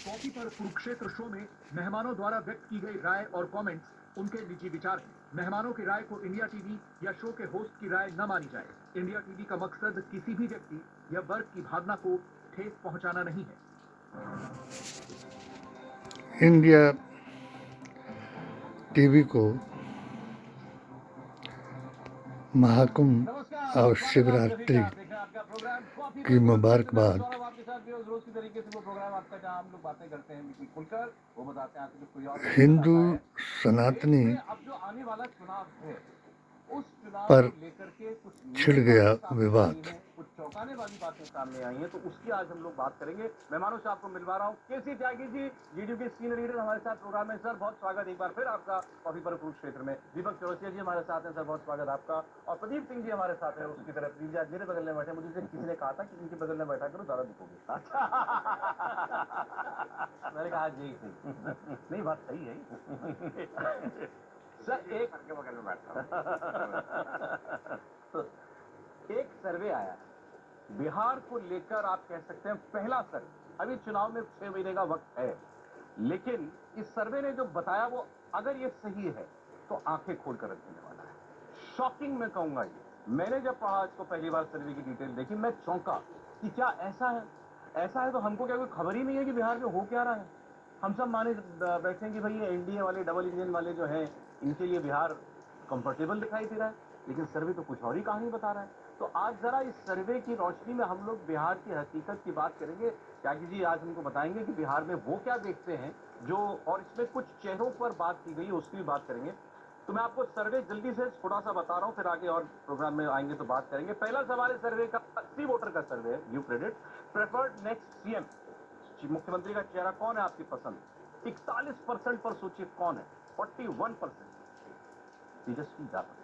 Coffee पर Kurukshetra show में मेहमानों द्वारा व्यक्त की गई राय और कमेंट्स उनके निजी विचार हैं। मेहमानों की राय को इंडिया टीवी या शो के होस्ट की राय न मानी जाए। इंडिया टीवी का मकसद किसी भी व्यक्ति या वर्ग की भावना को ठेस पहुंचाना नहीं है। इंडिया टीवी को महाकुंभ और शिवरात्रि की मुबारकबाद। हिंदू सनातनी पर छिड़ गया विवाद। कुछ चौंकाने वाली बातें सामने आई हैं, तो उसकी आज हम लोग बात करेंगे। मेहमानों से आपको मिलवा रहा हूँ केसी त्यागी जी, जीडीयू के सीनियर लीडर हमारे साथ प्रोग्राम में। सर बहुत स्वागत एक बार फिर आपका कॉफी पर कुरुक्षेत्र में। दीपक चौरसिया जी हमारे साथ हैं, सर बहुत स्वागत आपका। और प्रदीप सिंह जी हमारे साथ हैं, उसकी तरफ प्लीज। आज मेरे बगल में बैठे, मुझे किसी ने कहा था कि इनके बगल में बैठा करो, ज्यादा दिखोगे। मैंने कहा यही सही नहीं, बात सही है। सर एक के बगल में बैठा एक सर्वे आया बिहार को लेकर, आप कह सकते हैं पहला सर्वे। अभी चुनाव में 6 महीने का वक्त है, लेकिन इस सर्वे ने जो बताया वो अगर ये सही है तो आंखें खोल कर रख देने वाला है। शॉकिंग मैं कहूंगा ये। मैंने जब पढ़ा इसको पहली बार सर्वे की डिटेल देखी, मैं चौंका कि क्या ऐसा है। ऐसा है तो हमको क्या कोई खबर ही नहीं है कि बिहार में हो क्या रहा है। हम सब माने बैठे कि भाई ये एनडीए वाले, डबल इंजन वाले जो हैं, इनके लिए बिहार कंफर्टेबल दिखाई दे रहा है, लेकिन सर्वे तो कुछ और ही कहानी बता रहा है। तो आज जरा इस सर्वे की रोशनी में हम लोग बिहार की हकीकत की बात करेंगे। त्यागी जी आज हमको बताएंगे कि बिहार में वो क्या देखते हैं जो, और इसमें कुछ चेहरों पर बात की गई है, उसकी भी बात करेंगे। तो मैं आपको सर्वे जल्दी से थोड़ा सा बता रहा हूं, फिर आगे और प्रोग्राम में आएंगे तो बात करेंगे। पहला सवाल है सर्वे का, 80 वोटर का सर्वे है, give credit. Preferred next CM, मुख्यमंत्री का चेहरा कौन है आपकी पसंद? 41% पर सोचिए कौन है। 41% तेजस्वी यादव।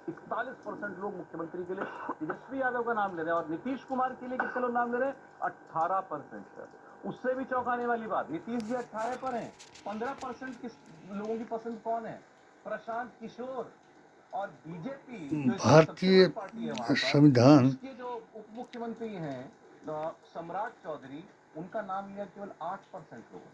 41% लोग मुख्यमंत्री के लिए तेजस्वी यादव का नाम ले रहे हैं। और नीतीश कुमार के लिए किसके लोग नाम ले रहे हैं? 18%। उससे भी चौंकाने वाली बात, नीतीश जी 18 पर हैं। 15% किस लोगों की पसंद कौन है? प्रशांत किशोर। और बीजेपी भारतीय संविधान के जो उप मुख्यमंत्री हैं सम्राट चौधरी, उनका नाम लिया केवल 8% लोगों ने।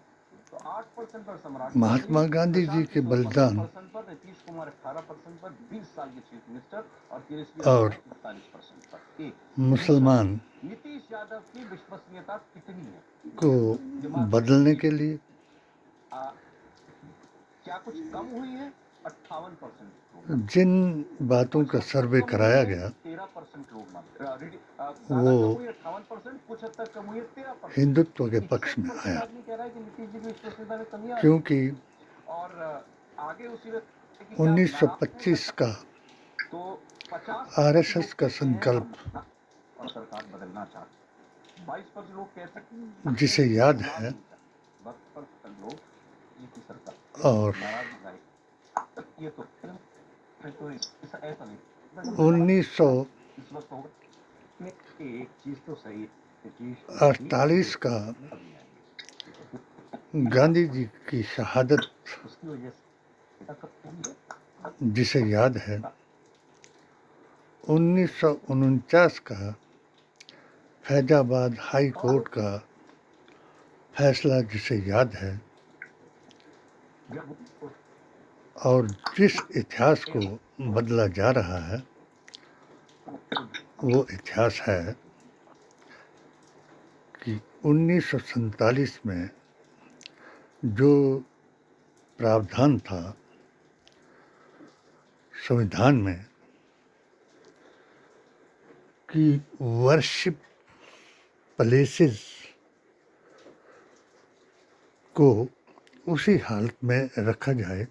तो 8% पर सम्राट, महात्मा गांधी जी के बलिदान पर नीतीश कुमार 18% पर, 20 साल के चीफ मिनिस्टर, और तेजस्वी और 41% पर। एक मुसलमान नीतीश यादव की विश्वसनीयता कितनी है को बदलने के लिए क्या कुछ कम हुई है? 58%। जिन बातों का सर्वे कराया गया 13% लोग वो 58%, कुछ हद तक कम हुई है 13%। हिंदुत्व के पक्ष में आया, आदमी कह रहा है कि नीतीश जी की विश्वसनीयता में कमी आ रही है। क्योंकि और आगे उसी में 1925 का तो 50 आरएसएस का संकल्प और सरकार बदलना चाहती। 22% लोग कह सकते हैं, जिसे याद है, 22% लोग की सरकार और ये तो ऐसा नहीं 1948 का गांधी जी की शहादत जिसे याद है, 1949 का फैजाबाद हाई कोर्ट का फैसला जिसे याद है, और जिस इतिहास को बदला जा रहा है वो इतिहास है कि 1947 में जो प्रावधान था संविधान में कि वर्शिप प्लेसेस को उसी हालत में रखा जाए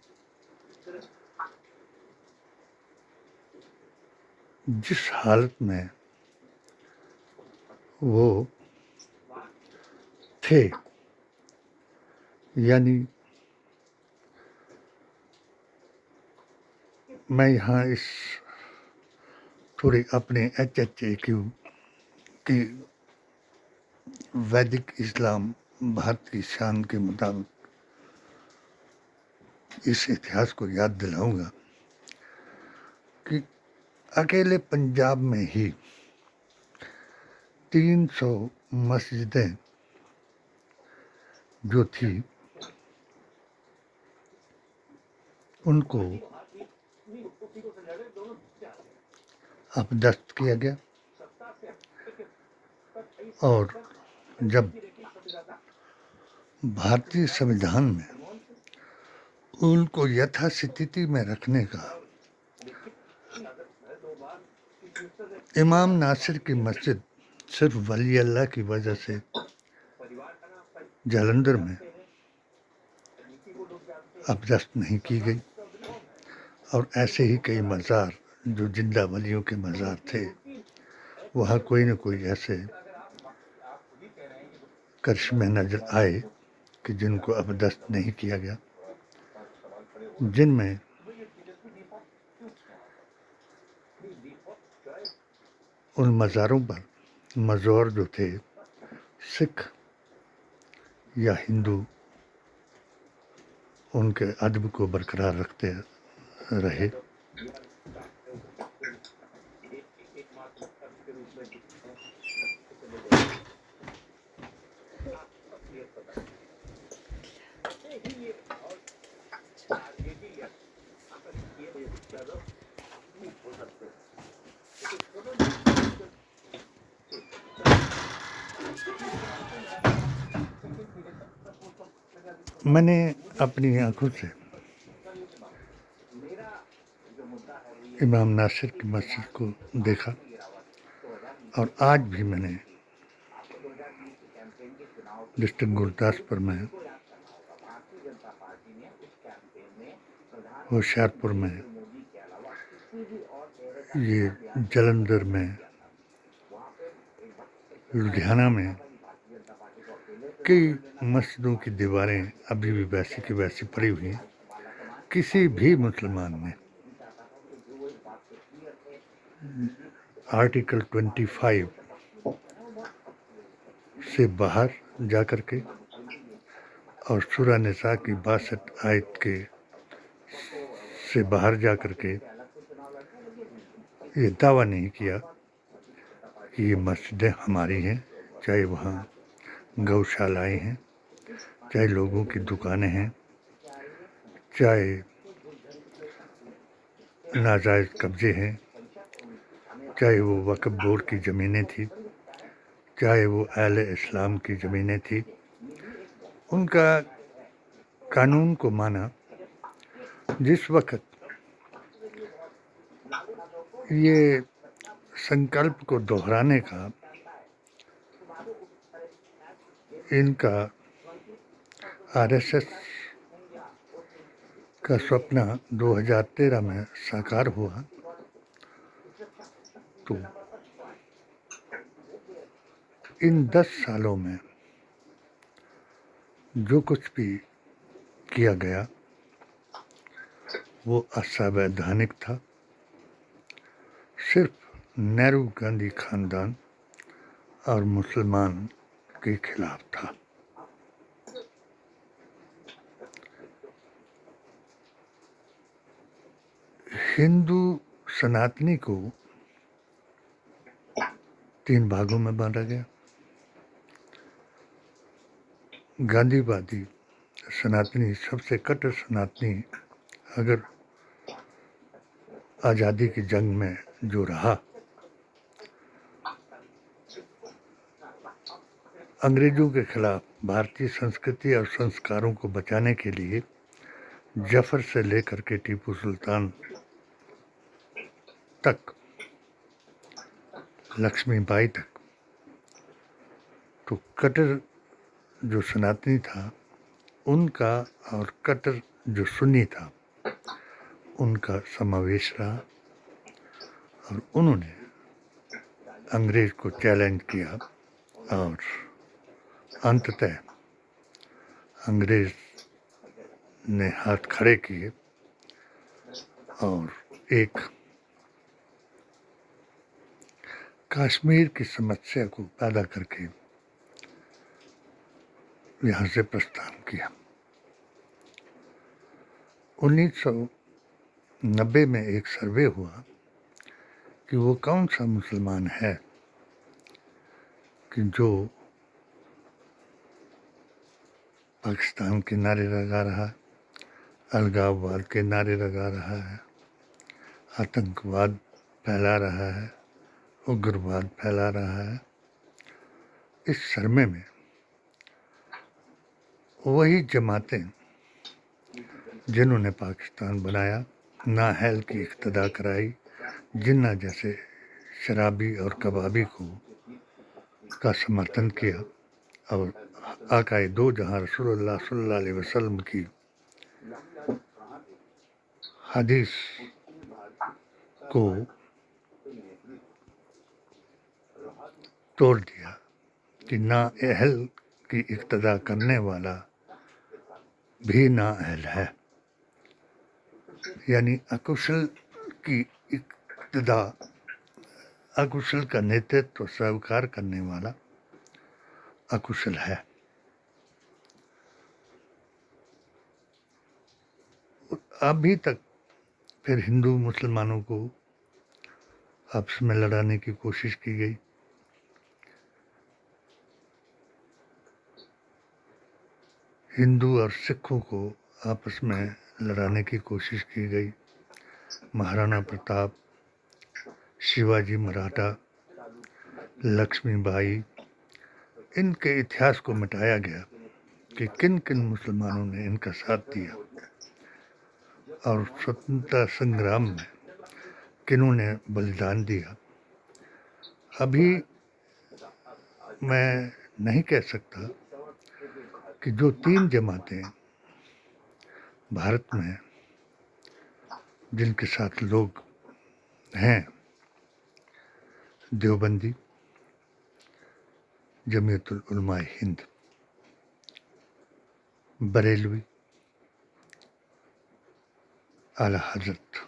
जिस हालत में वो थे, यानी मैं यहाँ इस थोड़ी अपने HHAQ की वैदिक इस्लाम भारत की शान के मुताबिक इस इतिहास को याद दिलाऊंगा कि अकेले पंजाब में ही 300 मस्जिदें जो थी उनको अपदस्थ किया गया, और जब भारतीय संविधान में उनको यथास्थिति में रखने का इमाम नासिर की मस्जिद सिर्फ वली अल्लाह की वजह से जालंधर में अपदस्थ नहीं की गई, और ऐसे ही कई मज़ार जो जिंदा वलियों के मज़ार थे, वहाँ कोई न कोई ऐसे करिश्मे नजर आए कि जिनको अपदस्थ नहीं किया गया, जिनमें उन मज़ारों पर मज़ोर जो थे सिख या हिंदू उनके अदब को बरकरार रखते रहे। मैंने अपनी आंखों से इमाम नासिर की मस्जिद को देखा, और आज भी मैंने डिस्ट्रिक्ट गुरदासपुर में, होशियारपुर में, ये जालंधर में, लुधियाना में कई मस्जिदों की दीवारें अभी भी वैसी की वैसी पड़ी हुई हैं। किसी भी मुसलमान ने आर्टिकल 25 से बाहर जाकर के और सूरा निसा की 62 आयत के से बाहर जाकर के ये दावा नहीं किया कि ये मस्जिदें हमारी हैं, चाहे वहाँ गौशालाएं हैं, चाहे लोगों की दुकानें हैं, चाहे नाजायज़ कब्जे हैं, चाहे वो वक्फ बोर्ड की ज़मीनें थी, चाहे वो अहले इस्लाम की ज़मीनें थी। उनका कानून को माना। जिस वक्त ये संकल्प को दोहराने का इनका आरएसएस का सपना 2013 में साकार हुआ, तो इन 10 सालों में जो कुछ भी किया गया वो असंवैधानिक था, सिर्फ नेहरू गांधी खानदान और मुसलमान के खिलाफ था। हिंदू सनातनी को 3 भागों में बांटा गया। गांधीवादी सनातनी, सबसे कट्टर सनातनी, अगर आज़ादी की जंग में जो रहा, अंग्रेजों के खिलाफ भारतीय संस्कृति और संस्कारों को बचाने के लिए जफर से लेकर के टीपू सुल्तान तक, लक्ष्मीबाई तक, तो कट्टर जो सनातनी था उनका और कट्टर जो सुन्नी था उनका समावेश रहा, और उन्होंने अंग्रेज को चैलेंज किया और अंततः अंग्रेज ने हाथ खड़े किए और एक कश्मीर की समस्या को पैदा करके यहाँ से प्रस्थान किया। 1990 में एक सर्वे हुआ कि वो कौन सा मुसलमान है कि जो पाकिस्तान के नारे लगा रहा है, अलगाववाद के नारे लगा रहा है, आतंकवाद फैला रहा है, उग्रवाद फैला रहा है। इस सरमे में वही जमातें जिन्होंने पाकिस्तान बनाया, नाअहल की इक्तदा कराई, जिन्ना जैसे शराबी और कबाबी को का समर्थन किया और आकाए दो जहां रसूलुल्लाह सल्लल्लाहु अलैहि वसल्लम की हदीस को तोड़ दिया कि नाअहल की इक्तदा करने वाला भी नाअहल है, यानी अकुशल की इक्तदा, अकुशल का नेतृत्व स्वीकार करने वाला अकुशल है। अभी तक फिर हिंदू मुसलमानों को आपस में लड़ाने की कोशिश की गई। हिंदू और सिखों को आपस में लड़ाने की कोशिश की गई। महाराणा प्रताप, शिवाजी मराठा, लक्ष्मीबाई, इनके इतिहास को मिटाया गया कि किन किन मुसलमानों ने इनका साथ दिया और स्वतंत्रता संग्राम में किन्होंने बलिदान दिया। अभी मैं नहीं कह सकता कि जो 3 जमातें भारत में जिनके साथ लोग हैं, देवबंदी, जमीयतुल उलमा हिंद, बरेलवी, आला हजरत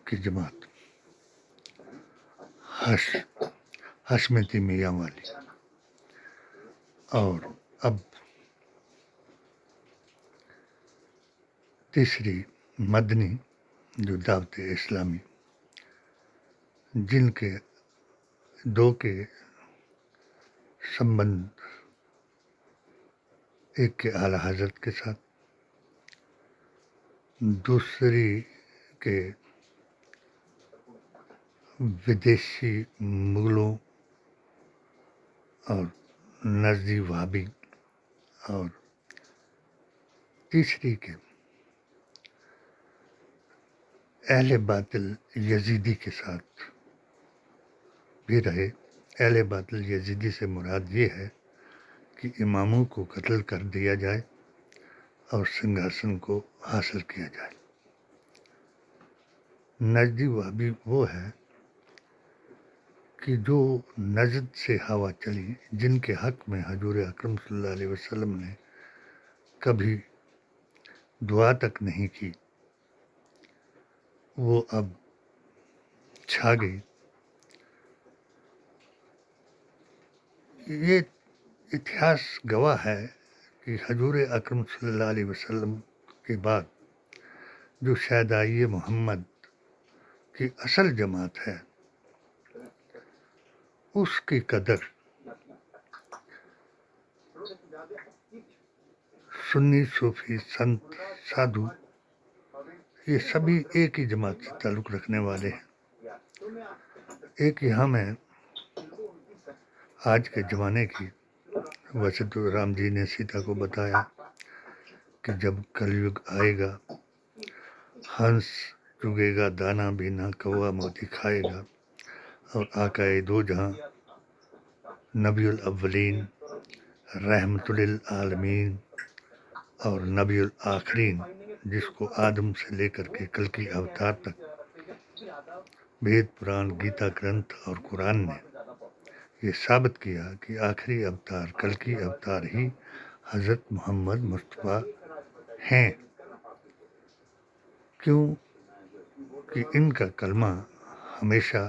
की जमात, हशमती मियाँ वाली, और अब तीसरी मदनी जो दावत इस्लामी, जिनके 2 के संबंध, एक के आला हजरत के साथ, दूसरी के विदेशी मुगलों और नजदी वहाबी, और तीसरी के अहले बातिल यजीदी के साथ भी रहे। अहले बातिल यजीदी से मुराद ये है कि इमामों को कत्ल कर दिया जाए और सिंहासन को हासिल किया जाए। नजदी वहाबी वो है कि जो नजद से हवा चली, जिनके हक में हजूर अकरम सल्लल्लाहु अलैहि वसल्लम ने कभी दुआ तक नहीं की, वो अब छा गई। ये इतिहास गवाह है कि हजूर अकरम सल्लल्लाहु अलैहि वसल्लम के बाद जो शहदाई मोहम्मद की असल जमात है, उसकी कदर सुन्नी, सूफी, संत, साधु, ये सभी एक ही जमात से ताल्लुक़ रखने वाले हैं। एक यहाँ में आज के ज़माने की, वैसे तो राम जी ने सीता को बताया कि जब कलयुग आएगा, हंस चुगेगा दाना भी ना, कौवा मोती खाएगा, और आकाए दो जहां नबीउल अव्वलीन, रहमतुल आलमीन और नबीउल आखरीन, जिसको आदम से लेकर के कल की अवतार तक वेद, पुराण, गीता ग्रंथ और कुरान ने ये साबित किया कि आखिरी अवतार, कल की अवतार ही हज़रत मोहम्मद मुस्तफ़ा हैं। क्यों कि इनका कलमा हमेशा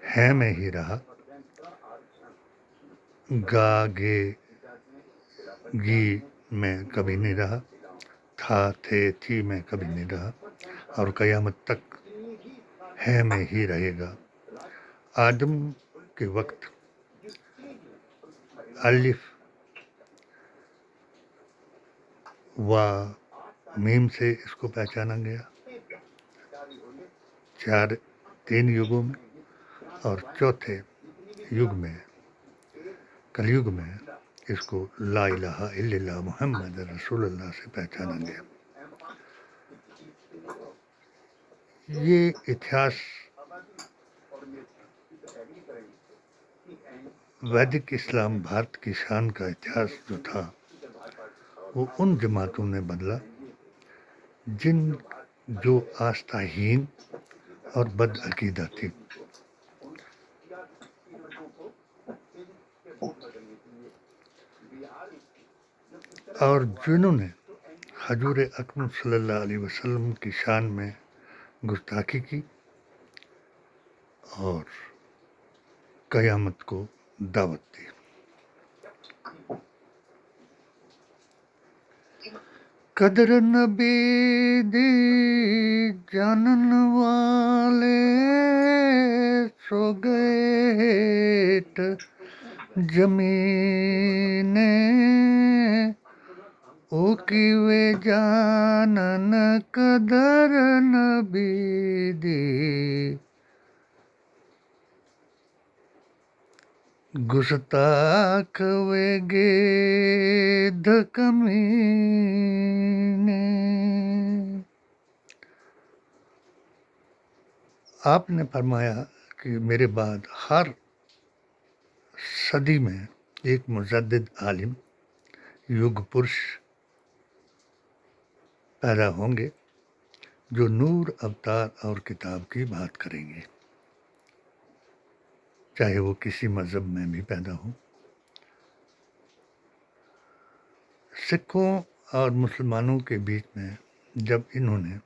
है में ही रहा, गा, गे, गी में कभी नहीं रहा, था, थे, थी में कभी नहीं रहा, और क़यामत तक है में ही रहेगा। आदम के वक्त अलिफ, वा मीम से इसको पहचाना गया, 3 युगों में, और चौथे युग में, कलयुग में, इसको ला इलाहा इल्लल्लाह मुहम्मद रसूलुल्लाह से पहचाना गया। ये इतिहास वैदिक इस्लाम भारत की शान का इतिहास जो था वो उन जमातों ने बदला जो आस्थाहीन और बदअकीदा थी। और जिन्होंने हजूर अकरम सल्लल्लाहु अलैहि वसल्लम की शान में गुस्ताखी की और क़यामत को दावत दी। कदर नबी दी जानन वाले सो गए हेठ जमीने, ओ किवे जानन कदर नबी दी, गुस्ताख वे गेद कमीने। आपने फरमाया कि मेरे बाद हर सदी में एक मुजद्दिद आलिम, युग पुरुष पैदा होंगे जो नूर, अवतार और किताब की बात करेंगे, चाहे वो किसी मज़हब में भी पैदा हो। सिखों और मुसलमानों के बीच में जब इन्होंने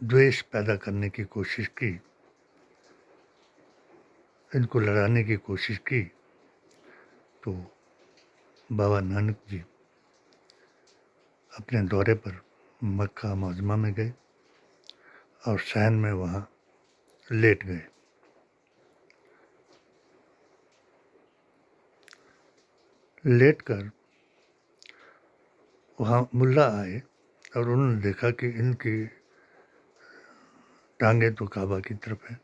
द्वेष पैदा करने की कोशिश की, इनको लड़ाने की कोशिश की, तो बाबा नानक जी अपने दौरे पर मक्का मुअज़्ज़मा में गए और सहन में वहाँ लेट गए। लेट कर वहाँ मुल्ला आए और उन्होंने देखा कि इनकी टांगें तो काबा की तरफ हैं।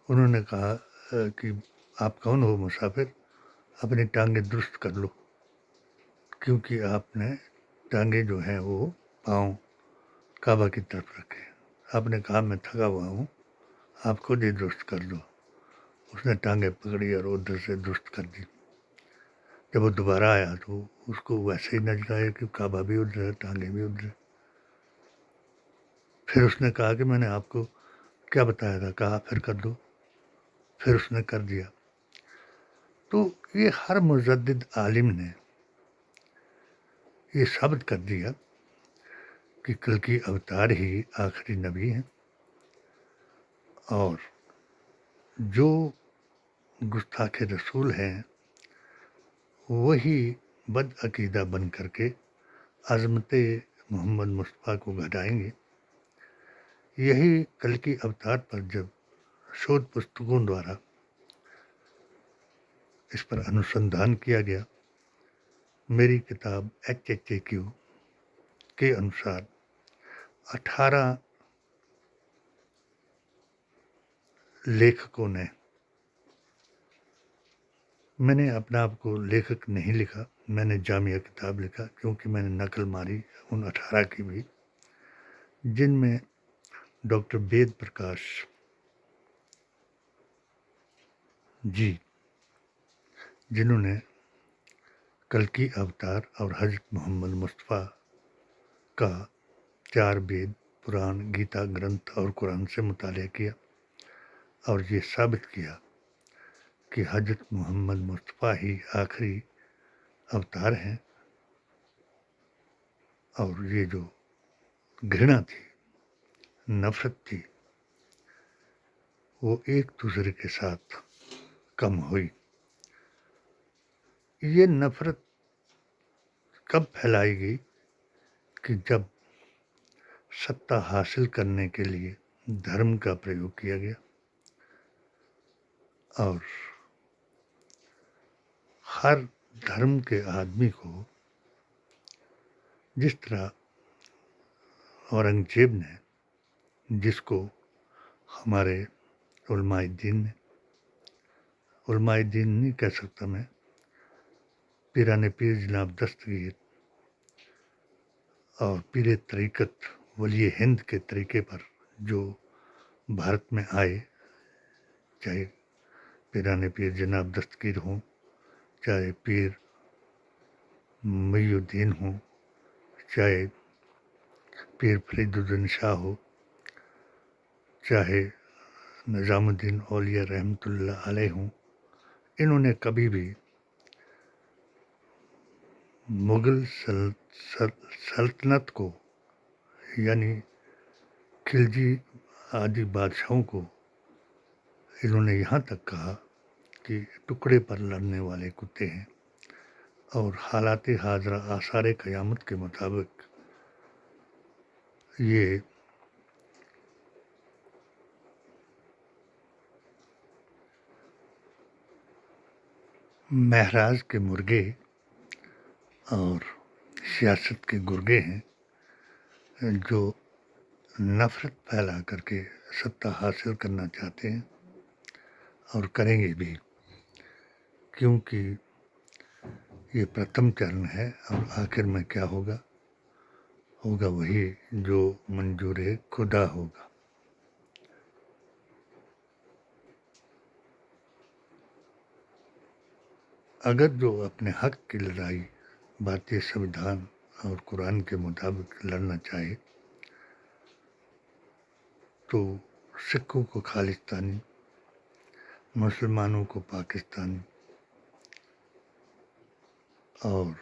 उन्होंने कहा कि आप कौन हो मुसाफिर, अपनी टांगें दुरुस्त कर लो, क्योंकि आपने टांगें जो हैं वो पाँव काबा की तरफ रखे। आपने कहा मैं थका हुआ हूँ, आप खुद ही दुरुस्त कर दो। उसने टांगें पकड़ी और उधर से दुरुस्त कर दी। जब वो दोबारा आया तो उसको वैसे ही नजर आया कि काबा भी उधर है, टांगें भी उधर है। फिर उसने कहा कि मैंने आपको क्या बताया था, कहा फिर कर दो, फिर उसने कर दिया। तो ये हर मुजद्दिद आलिम ने ये साबित कर दिया कि कल की अवतार ही आखिरी नबी हैं, और जो गुस्ताखे रसूल हैं वही बदअकीदा बन करके अज़मत मोहम्मद मुस्तफ़ा को घटाएंगे। यही कल की अवतार पर जब शोध पुस्तकों द्वारा इस पर अनुसंधान किया गया, मेरी किताब HHAQ के अनुसार 18 लेखकों ने, मैंने अपने आप को लेखक नहीं लिखा, मैंने जामिया किताब लिखा, क्योंकि मैंने नकल मारी उन 18 की भी, जिनमें डॉक्टर वेद प्रकाश जी, जिन्होंने कल की अवतार और हज़रत मोहम्मद मुस्तफ़ा का 4 वेद, पुराण, गीता ग्रंथ और कुरान से मुतालिया किया और ये साबित किया कि हज़रत मोहम्मद मुस्तफ़ा ही आखिरी अवतार हैं। और ये जो घृणा थी, नफ़रत थी, वो एक दूसरे के साथ कम हुई। ये नफ़रत कब फैलाई गई कि जब सत्ता हासिल करने के लिए धर्म का प्रयोग किया गया और हर धर्म के आदमी को जिस तरह औरंगजेब ने, जिसको हमारे उलमाए दीन नहीं कह सकता मैं, पीराने पीर जनाब दस्तगीर और पीर तरीक़त वली हिंद के तरीके पर जो भारत में आए, चाहे पीराने पीर जनाब दस्तगीर हों, चाहे पीर मुईउद्दीन हो, चाहे पीर फरीदुद्दीन शाह हो, चाहे निज़ामुद्दीन औलिया रहमतुल्लाह अलैह हों, इन्होंने कभी भी मुग़ल सल्तनत को यानी खिलजी आदि बादशाहों को इन्होंने यहाँ तक कहा कि टुकड़े पर लड़ने वाले कुत्ते हैं, और हालात हाजरा आसार क़यामत के मुताबिक ये महराज के मुर्गे और सियासत के गुर्गे हैं, जो नफ़रत फैला करके सत्ता हासिल करना चाहते हैं और करेंगे भी, क्योंकि ये प्रथम चरण है और आखिर में क्या होगा वही जो मंजूर खुदा होगा। अगर जो अपने हक की लड़ाई भारतीय संविधान और कुरान के मुताबिक लड़ना चाहे तो सिखों को खालिस्तानी, मुसलमानों को पाकिस्तानी और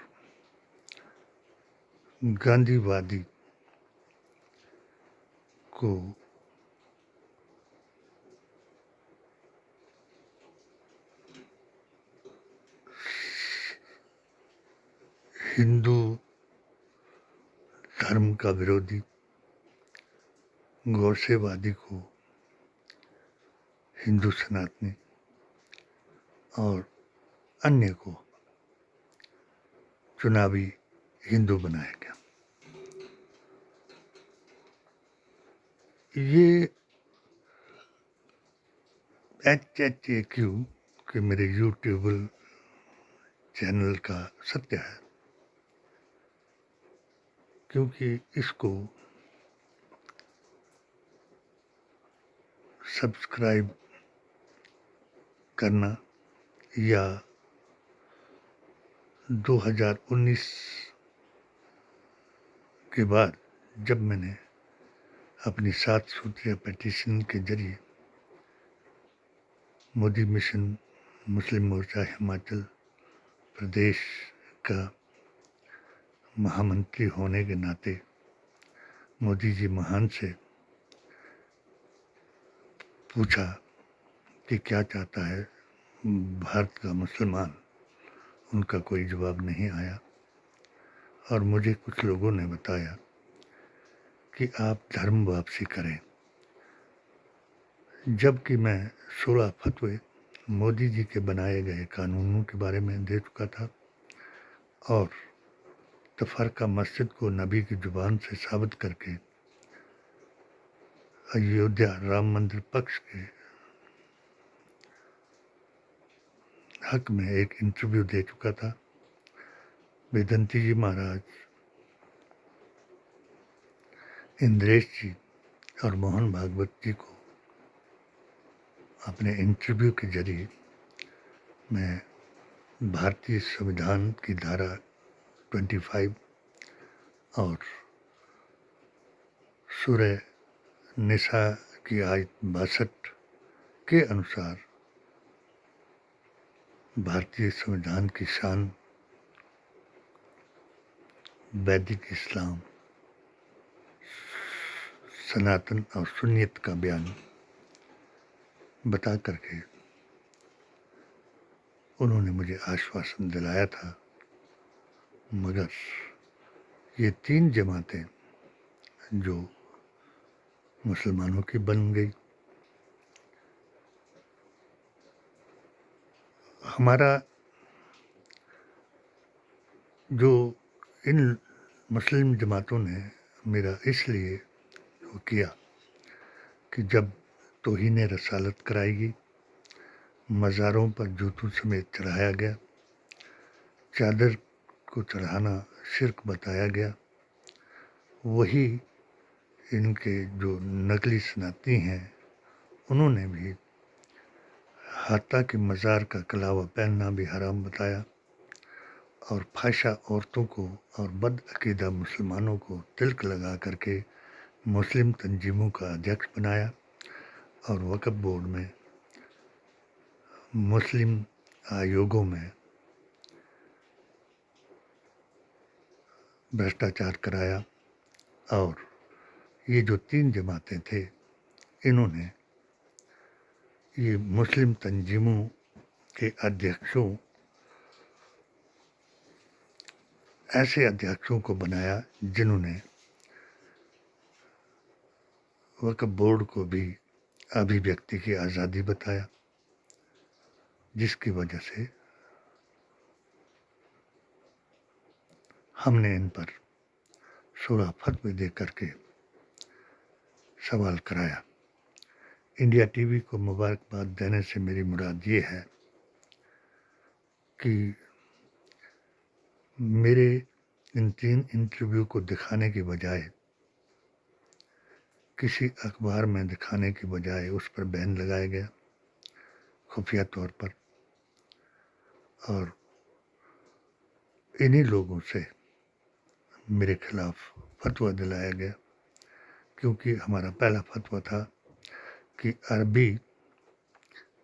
गांधीवादी को हिंदू धर्म का विरोधी, गौसेवादी को हिंदू सनातनी और अन्य को चुनावी हिंदू बनाया गया। ये HHAQ के मेरे यूट्यूब चैनल का सत्य है, क्योंकि इसको सब्सक्राइब करना या 2019 के बाद जब मैंने अपनी 7 सूत्रीय पिटीशन के जरिए मोदी मिशन मुस्लिम मोर्चा हिमाचल प्रदेश का महामंत्री होने के नाते मोदी जी महान से पूछा कि क्या चाहता है भारत का मुसलमान, उनका कोई जवाब नहीं आया। और मुझे कुछ लोगों ने बताया कि आप धर्म वापसी करें, जबकि मैं 16 फतवे मोदी जी के बनाए गए कानूनों के बारे में दे चुका था और तफरका मस्जिद को नबी की जुबान से साबित करके अयोध्या राम मंदिर पक्ष के हक में एक इंटरव्यू दे चुका था। वेदंती जी महाराज, इंद्रेश जी और मोहन भागवत जी को अपने इंटरव्यू के जरिए मैं भारतीय संविधान की धारा 25 और सूरह निसा की आयत 62 के अनुसार भारतीय संविधान की शान, वैदिक इस्लाम, सनातन और सुन्नियत का बयान बता करके उन्होंने मुझे आश्वासन दिलाया था। मगर ये 3 जमातें जो मुसलमानों की बन गई, हमारा جو ان مسلم جماعتوں نے میرا اس لیے وہ کیا کہ جب توہین رسالت کرائی گئی، مزاروں پر جوتوں سمیت چڑھایا گیا، چادر کو چڑھانا شرک بتایا گیا، وہی ان کے جو نقلی صنعتی ہیں انہوں نے بھی حتیٰ کہ مزار کا کلاوہ پہننا بھی حرام بتایا، اور فحشہ عورتوں کو اور بد عقیدہ مسلمانوں کو تلک لگا کر کے مسلم تنظیموں کا اجلاس بنایا، اور وقف بورڈ میں مسلم آیوگوں میں بھرشٹاچار کرایا، اور یہ جو 3 جماعتیں تھے انہوں نے یہ مسلم تنظیموں کے ادھیکشوں، ایسے ادھیکشوں کو بنایا جنہوں نے وقف بورڈ کو بھی ابھیویکتی کی آزادی بتایا، جس کی وجہ سے ہم نے ان پر شورا فتوی دے کر کے سوال کرایا۔ انڈیا ٹی وی کو مبارکباد دینے سے میری مراد یہ ہے کہ میرے ان 3 انٹرویو کو دکھانے کی بجائے، کسی اخبار میں دکھانے کی بجائے اس پر بین لگایا گیا خفیہ طور پر، اور انہی لوگوں سے میرے خلاف فتویٰ دلایا گیا، کیونکہ ہمارا پہلا فتویٰ تھا کہ عربی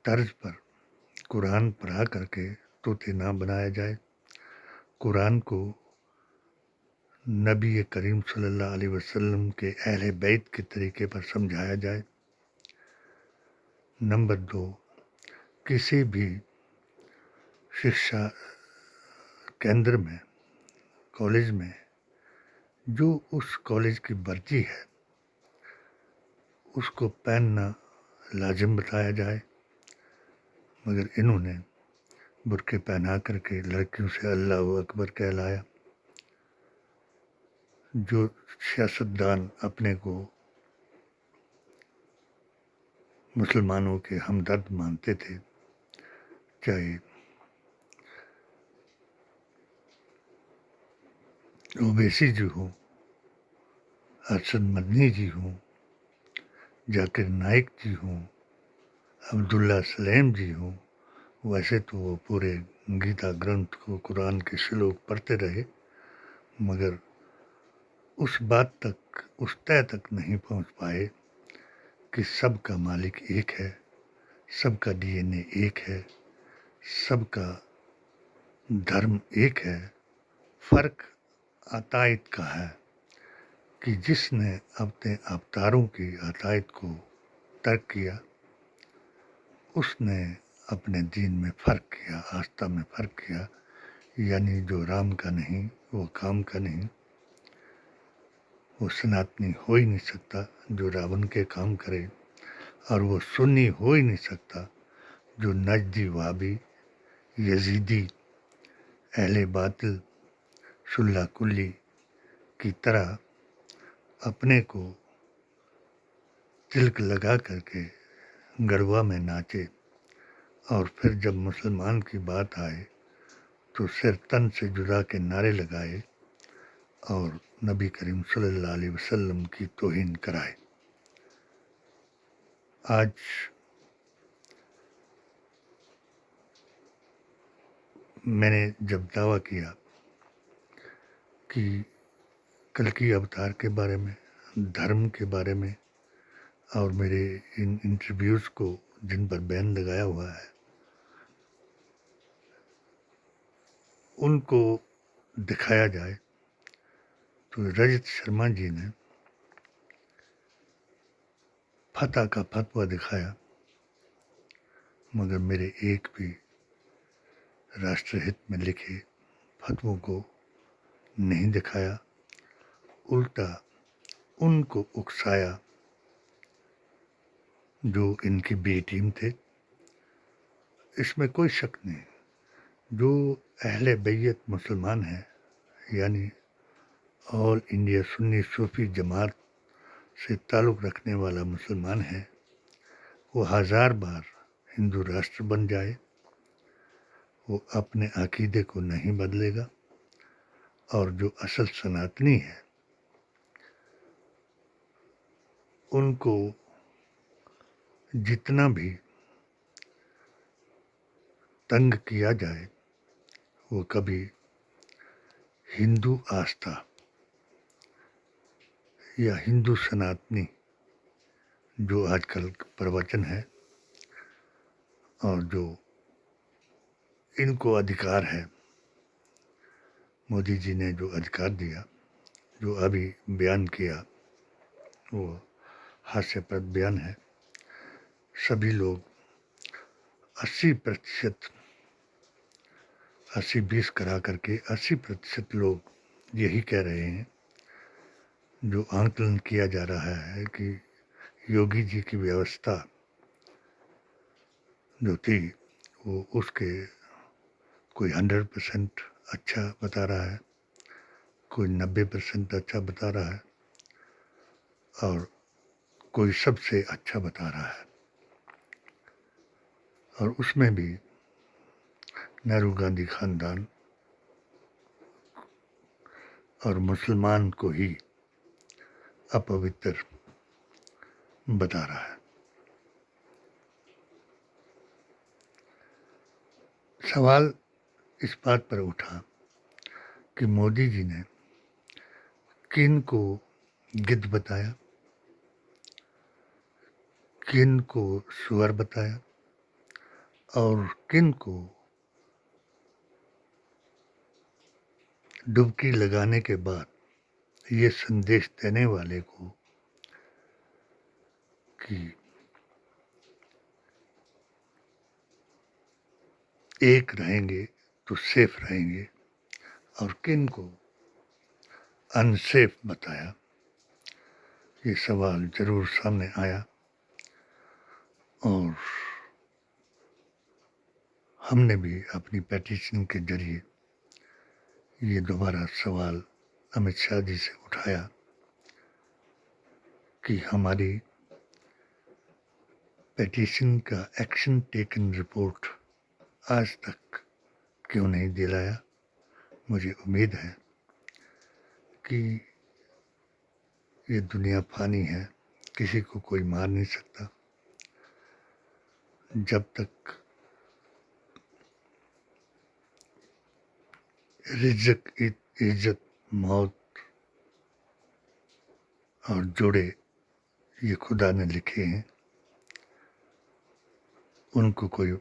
طرز پر قرآن پڑھا کر کے طوطے نہ بنایا جائے، قرآن کو نبی کریم صلی اللہ علیہ وسلم کے اہل بیت کے طریقے پر سمجھایا جائے۔ نمبر 2، کسی بھی شکشا کیندر میں، کالج میں، جو اس کالج کی ورزی ہے اس کو پہننا لازم بتایا جائے، مگر انہوں نے برقعے پہنا کر کے لڑکیوں سے اللہ اکبر کہلایا۔ جو سیاستدان اپنے کو مسلمانوں کے ہمدرد مانتے تھے، چاہے اویسی جی ہوں، ارشد مدنی جی ہوں، ذاکر نائک جی ہوں، عبداللہ سلیم جی ہوں، ویسے تو وہ پورے گیتا گرنتھ کو، قرآن کے شلوک پڑھتے رہے، مگر اس بات تک، اس طے تک نہیں پہنچ پائے کہ سب کا مالک ایک ہے، سب کا ڈی این اے ایک ہے، سب کا دھرم ایک ہے۔ فرق عقائد کا ہے کہ جس نے اپنے اوتاروں کی عقائد کو ترک کیا، اس نے اپنے دین میں فرق کیا، آستھا میں فرق کیا، یعنی جو رام کا نہیں وہ کام کا نہیں، وہ سناتنی ہو ہی نہیں سکتا جو راون کے کام کرے، اور وہ سنی ہو ہی نہیں سکتا جو نجدی، وابی، یزیدی، اہل باطل، شلہ کلی کی طرح اپنے کو تلک لگا کر کے گڑوا میں ناچے، اور پھر جب مسلمان کی بات آئے تو سر تن سے جدا کے نعرے لگائے اور نبی کریم صلی اللہ علیہ وسلم کی توہین کرائے۔ آج میں نے جب دعویٰ کیا کہ کلکی اوتار کے بارے میں، دھرم کے بارے میں، اور میرے ان انٹرویوز کو جن پر بین لگایا ہوا ہے ان کو دکھایا جائے، تو رجت شرما جی نے فتح کا فتویٰ دکھایا، مگر میرے ایک بھی راشٹر ہت میں لکھے فتووں کو نہیں دکھایا، الٹا ان کو اکسایا جو ان کی بی ٹیم تھے۔ اس میں کوئی شک نہیں، جو اہل بیت مسلمان ہیں یعنی آل انڈیا سنی صوفی جماعت سے تعلق رکھنے والا مسلمان ہے وہ 1000 بار ہندو راشٹر بن جائے، وہ اپنے عقیدے کو نہیں بدلے گا، اور جو اصل سناتنی ہے ان کو جتنا بھی تنگ کیا جائے وہ کبھی ہندو آستھا یا ہندو سناتنی جو آج کل پروچن ہے اور جو ان کو ادھیکار ہے، مودی جی نے جو ادھیکار دیا، جو ابھی بیان کیا وہ ہاسیہ پرد بیان ہے، سبھی لوگ 80% 80-20 کرا کر کے 80% لوگ یہی کہہ رہے ہیں، جو آنکلن کیا جا رہا ہے کہ یوگی جی کی ویوستھا جو تھی وہ اس کے کوئی 100% اچھا بتا رہا ہے، کوئی 90% اچھا بتا رہا ہے، اور کوئی سب سے اچھا بتا رہا ہے، اور اس میں بھی نہرو گاندھی خاندان اور مسلمان کو ہی اپوتر بتا رہا ہے۔ سوال اس بات پر اٹھا کہ مودی جی نے کن کو گدھ بتایا، کن کو سور بتایا، اور کن کو ڈبکی لگانے کے بعد یہ سندیش دینے والے کو کہ ایک رہیں گے تو سیف رہیں گے، اور کن کو انسیف بتایا، یہ سوال ضرور سامنے آیا، اور ہم نے بھی اپنی پیٹیشن کے ذریعے یہ دوبارہ سوال امت شاہ جی سے اٹھایا کہ ہماری پیٹیشن کا ایکشن ٹیکن رپورٹ آج تک کیوں نہیں دلایا۔ مجھے امید ہے کہ یہ دنیا فانی ہے، کسی کو کوئی مار نہیں سکتا، جب تک رزق عزت موت اور جوڑے یہ خدا نے لکھے ہیں، ان کو کوئی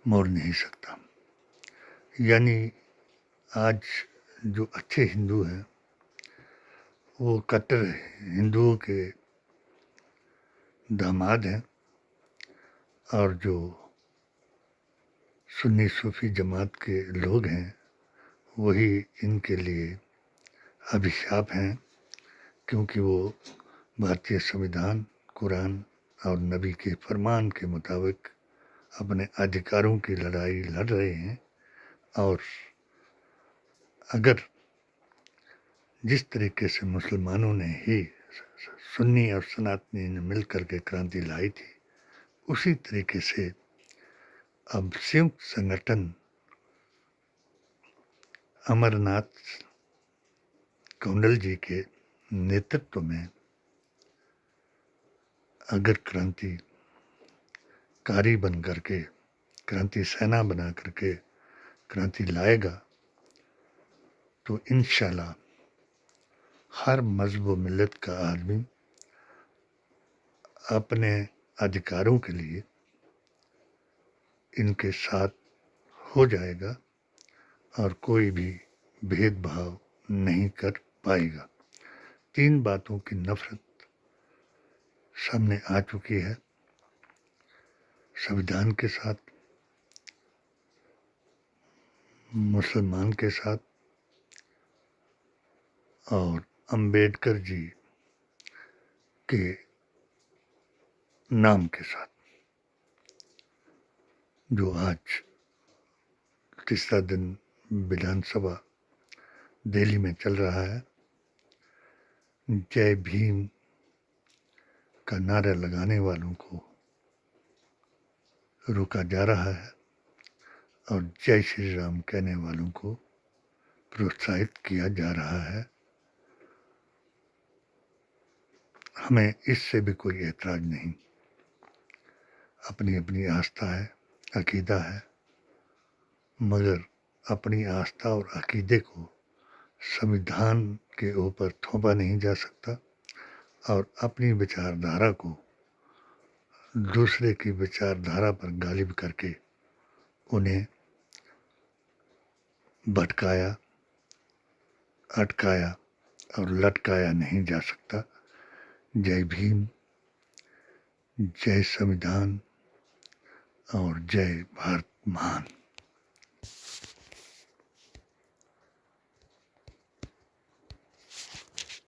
موڑ نہیں سکتا۔ یعنی آج جو اچھے ہندو ہیں وہ کٹر ہندوؤں کے داماد ہیں، اور جو سنی صوفی جماعت کے لوگ ہیں وہی ان کے لیے ابھشاپ ہیں، کیونکہ وہ بھارتیہ سنویدھان، قرآن اور نبی کے فرمان کے مطابق اپنے ادھیکاروں کی لڑائی لڑ رہے ہیں، اور اگر جس طریقے سے مسلمانوں نے ہی سنی اور سناتنی نے مل کر کے کرانتی لائی تھی، اسی طریقے سے اب سیونکت سنگٹھن امرناتھ کونڈل جی کے نیترتو میں اگر کرانتی کاری بن کر کے، کرانتی سینا بنا کر کے کرانتی لائے گا تو انشاءاللہ ہر مذہب و ملت کا آدمی اپنے ادھیکاروں کے لیے ان کے ساتھ ہو جائے گا، اور کوئی بھی بھید بھاؤ نہیں کر پائے گا۔ 3 باتوں کی نفرت سامنے آ چکی ہے، سنویدھان کے ساتھ، مسلمان کے ساتھ، اور امبیڈکر جی کے نام کے ساتھ، جو آج تیسرا دن विधानसभा दिल्ली में चल रहा है। जय भीम का नारा लगाने वालों को रोका जा रहा है और जय श्री राम कहने वालों को प्रोत्साहित किया जा रहा है। हमें इससे भी कोई ऐतराज नहीं। अपनी अपनी आस्था है, अकीदा है, मगर अपनी आस्था और अकीदे को संविधान के ऊपर थोपा नहीं जा सकता और अपनी विचारधारा को दूसरे की विचारधारा पर गालिब करके उन्हें भटकाया, अटकाया और लटकाया नहीं जा सकता। जय भीम, जय संविधान और जय भारत महान।